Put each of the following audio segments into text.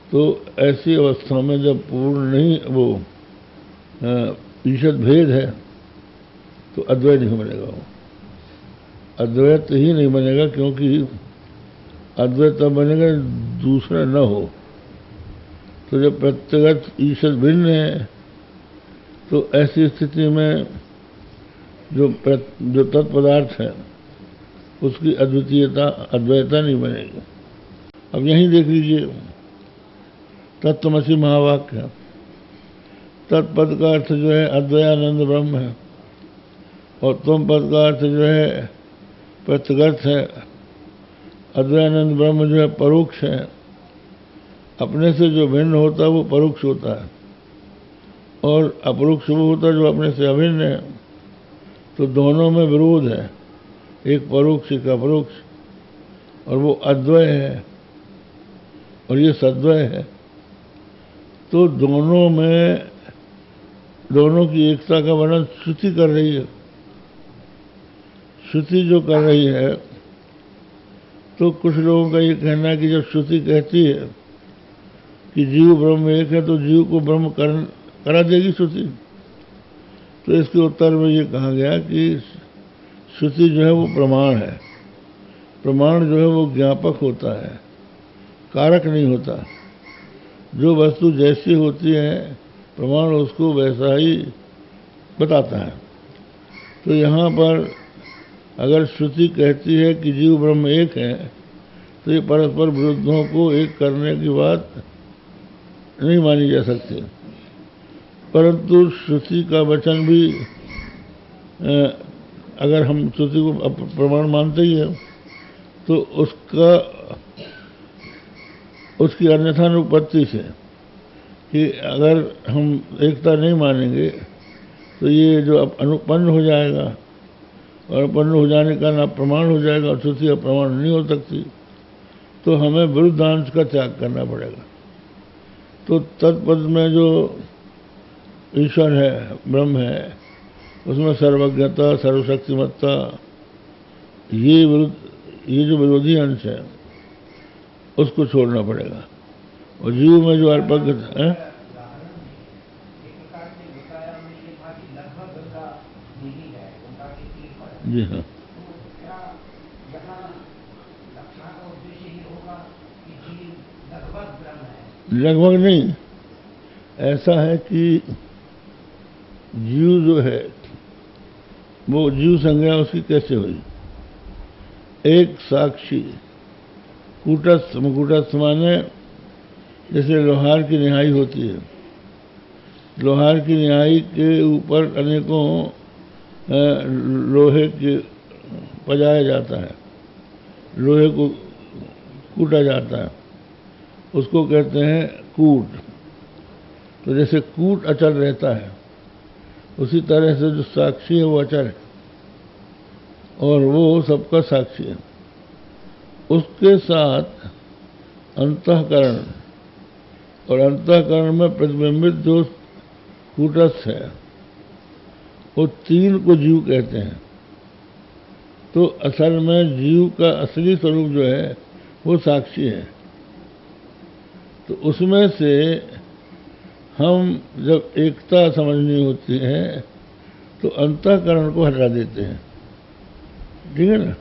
तो ऐसी अवस्था में जब पूर्ण नहीं वो ईशद भेद है तो अद्वैत नहीं बनेगा, वो अद्वैत ही नहीं बनेगा, क्योंकि अद्वैत तब बनेगा दूसरा न हो। तो जब प्रत्यगत ईशद भिन्न है तो ऐसी स्थिति में जो तत्पदार्थ है उसकी अद्वितीयता अद्वैता नहीं बनेगी। अब यहीं देख लीजिए, तत्त्वमसि महावाक्य, तत्पद का अर्थ जो है अद्वयानंद ब्रह्म है, और तुम पद का अर्थ जो है प्रत्यगर्थ है। अद्वयानंद ब्रह्म जो है परोक्ष है, अपने से जो भिन्न होता है वो परोक्ष होता है, और अपरोक्ष वो होता है जो अपने से अभिन्न है। तो दोनों में विरोध है, एक परोक्ष एक अपरोक्ष, और वो अद्वय है और ये सद्वय है। तो दोनों में, दोनों की एकता का वर्णन श्रुति कर रही है। श्रुति जो कर रही है, तो कुछ लोगों का ये कहना है कि जब श्रुति कहती है कि जीव ब्रह्म एक है तो जीव को ब्रह्म करा देगी श्रुति। तो इसके उत्तर में ये कहा गया कि श्रुति जो है वो प्रमाण है। प्रमाण जो है वो ज्ञापक होता है, कारक नहीं होता। जो वस्तु जैसी होती है प्रमाण उसको वैसा ही बताता है। तो यहाँ पर अगर श्रुति कहती है कि जीव ब्रह्म एक है तो ये परस्पर विरुद्धों को एक करने की बात नहीं मानी जा सकती। परंतु श्रुति का वचन भी, अगर हम श्रुति को प्रमाण मानते ही है तो उसकी अन्यथानुपत्ति से कि अगर हम एकता नहीं मानेंगे तो ये जो अनुपन्न हो जाएगा, और अनुपन्न हो जाने का ना प्रमाण हो जाएगा, और श्रुति प्रमाण नहीं हो सकती। तो हमें विरुद्धांश का त्याग करना पड़ेगा। तो तत्पद में जो ईश्वर है, ब्रह्म है, उसमें सर्वज्ञता सर्वशक्तिमत्ता, ये जो विरोधी अंश है उसको छोड़ना पड़ेगा। और जीव में जो अल्पज्ञता है, जी हाँ, लगभग नहीं। ऐसा है कि जीव जो है वो जीव संज्ञा उसकी कैसे हुई? एक साक्षी, कूटस्थ, मुकुटस्थ माने जैसे लोहार की निहाई होती है, लोहार की निहाई के ऊपर अनेकों लोहे के पजाया जाता है, लोहे को कूटा जाता है, उसको कहते हैं कूट। तो जैसे कूट अचल रहता है, उसी तरह से जो साक्षी है वो अचल है, और वो सबका साक्षी है। उसके साथ अंतःकरण, और अंतःकरण में प्रतिबिंबित जो कूटस्थ है, वो तीन को जीव कहते हैं। तो असल में जीव का असली स्वरूप जो है वो साक्षी है। तो उसमें से हम जब एकता समझनी होती है तो अंतःकरण को हटा देते हैं, ठीक है ना।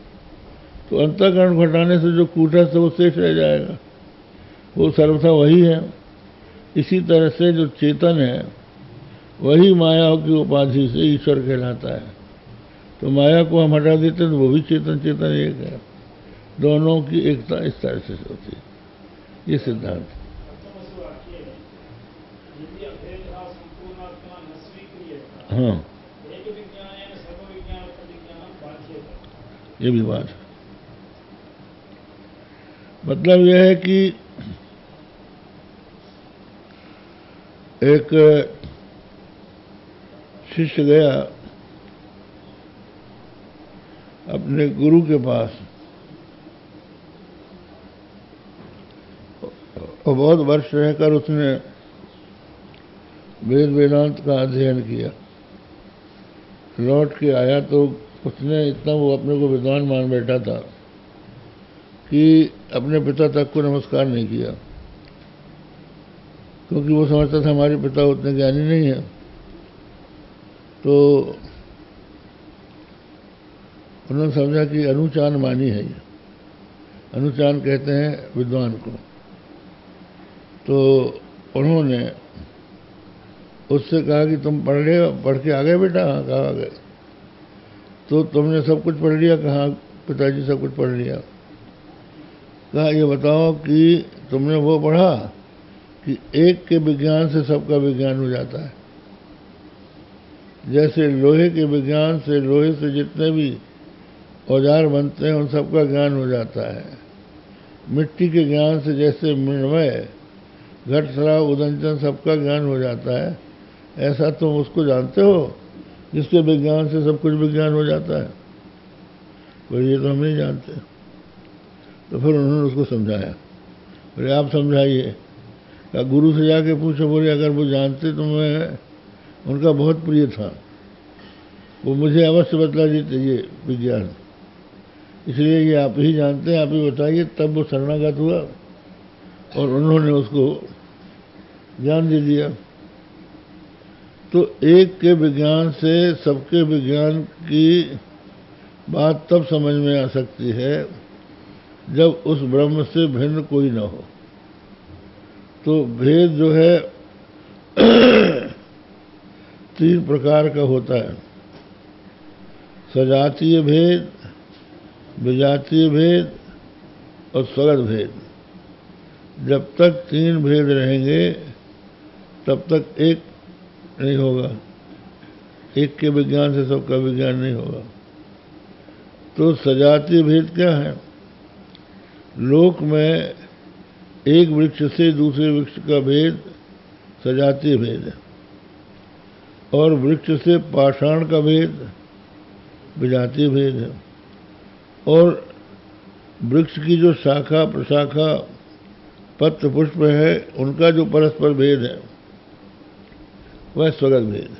तो अंतःकरण को हटाने से जो कूटस्थ है वो शेष रह जाएगा, वो सर्वथा वही है। इसी तरह से जो चेतन है वही माया की उपाधि से ईश्वर कहलाता है। तो माया को हम हटा देते हैं तो वो भी चेतन चेतन एक है। दोनों की एकता इस तरह से होती है, ये सिद्धांत। हाँ, ये भी बात है। मतलब यह है कि एक शिष्य गया अपने गुरु के पास, और बहुत वर्ष रहकर उसने वेद वेदांत का अध्ययन किया। लौट के आया तो उसने इतना वो अपने को विद्वान मान बैठा था कि अपने पिता तक को नमस्कार नहीं किया। क्योंकि वो समझता था हमारे पिता उतने ज्ञानी नहीं है। तो उन्होंने समझा कि अनुचान मानी है ये, अनुचान कहते हैं विद्वान को। तो उन्होंने उससे कहा कि तुम पढ़ के आ गए बेटा? हाँ, कहा आ गए। तो तुमने सब कुछ पढ़ लिया? कहा पिताजी सब कुछ पढ़ लिया। कहा ये बताओ कि तुमने वो पढ़ा कि एक के विज्ञान से सबका विज्ञान हो जाता है। जैसे लोहे के विज्ञान से, लोहे से जितने भी औजार बनते हैं उन सबका ज्ञान हो जाता है। मिट्टी के ज्ञान से जैसे मृण्मय, घट, शराब, उदंचन सबका ज्ञान हो जाता है, ऐसा तुम उसको जानते हो जिसके विज्ञान से सब कुछ विज्ञान हो जाता है? बोले ये तो हम नहीं जानते। तो फिर उन्होंने उसको समझाया। बोले आप समझाइए। गुरु से जाके पूछो। बोले अगर वो जानते तो मैं उनका बहुत प्रिय था, वो मुझे अवश्य बतला देते ये विज्ञान, इसलिए ये आप ही जानते हैं, आप ही बताइए। तब वो शरणागत हुआ और उन्होंने उसको ज्ञान दे दिया। तो एक के विज्ञान से सबके विज्ञान की बात तब समझ में आ सकती है जब उस ब्रह्म से भिन्न कोई न हो। तो भेद जो है 3 प्रकार का होता है: सजातीय भेद, विजातीय भेद और स्वगत भेद। जब तक 3 भेद रहेंगे तब तक एक नहीं होगा, एक के विज्ञान से सबका विज्ञान नहीं होगा। तो सजातीय भेद क्या है? लोक में एक वृक्ष से दूसरे वृक्ष का भेद सजातीय भेद है, और वृक्ष से पाषाण का भेद विजातीय भेद है, और वृक्ष की जो शाखा प्रशाखा पत्र पुष्प है उनका जो परस्पर भेद है वह स्वगत भेद।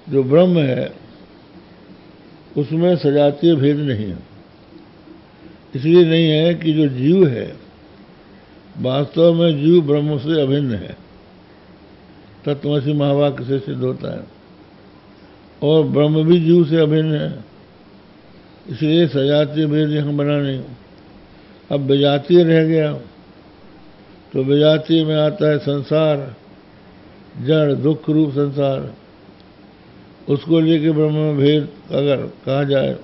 जो ब्रह्म है उसमें सजातीय भेद नहीं है। इसलिए नहीं है कि जो जीव है वास्तव में जीव ब्रह्म से अभिन्न है। तत्वमसि महावाक्य से सिद्ध होता है, और ब्रह्म भी जीव से अभिन्न है। इसलिए सजातीय भेद यहाँ बना नहीं। अब विजातीय रह गया, तो विजातीय में आता है संसार, जड़ दुख रूप संसार। उसको लेके ब्रह्म में भेद अगर कहा जाए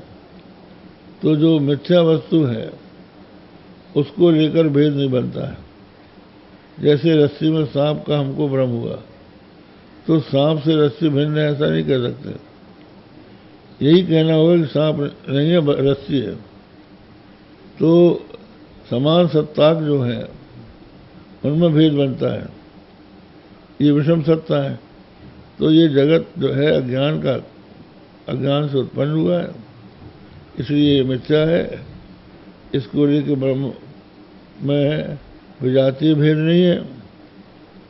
तो जो मिथ्या वस्तु है उसको लेकर भेद नहीं बनता है। जैसे रस्सी में सांप का हमको भ्रम हुआ, तो सांप से रस्सी भिन्न है ऐसा नहीं कह सकते। यही कहना होगा कि सांप नहीं है, रस्सी है। तो समान सत्ताक जो है उनमें भेद बनता है, ये विषम सत्ता है। तो ये जगत जो है अज्ञान से उत्पन्न हुआ है, इसलिए ये मिथ्या है। इसको लेकर ब्रह्म में विजातीय भेद नहीं है,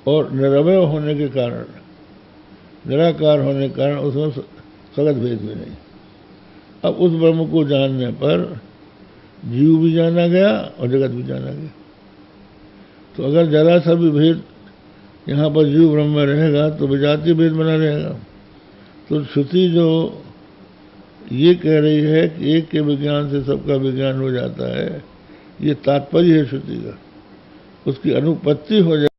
और निरवय होने के कारण, निराकार होने के कारण उसमें स्वगत भेद भी नहीं। अब उस ब्रह्म को जानने पर जीव भी जाना गया और जगत भी जाना गया। तो अगर जरा सा भी भेद यहाँ पर जीव ब्रह्म में रहेगा तो विजातीय भेद बना रहेगा। तो श्रुति जो ये कह रही है कि एक के विज्ञान से सबका विज्ञान हो जाता है, ये तात्पर्य है श्रुति का। उसकी अनुपत्ति हो जाए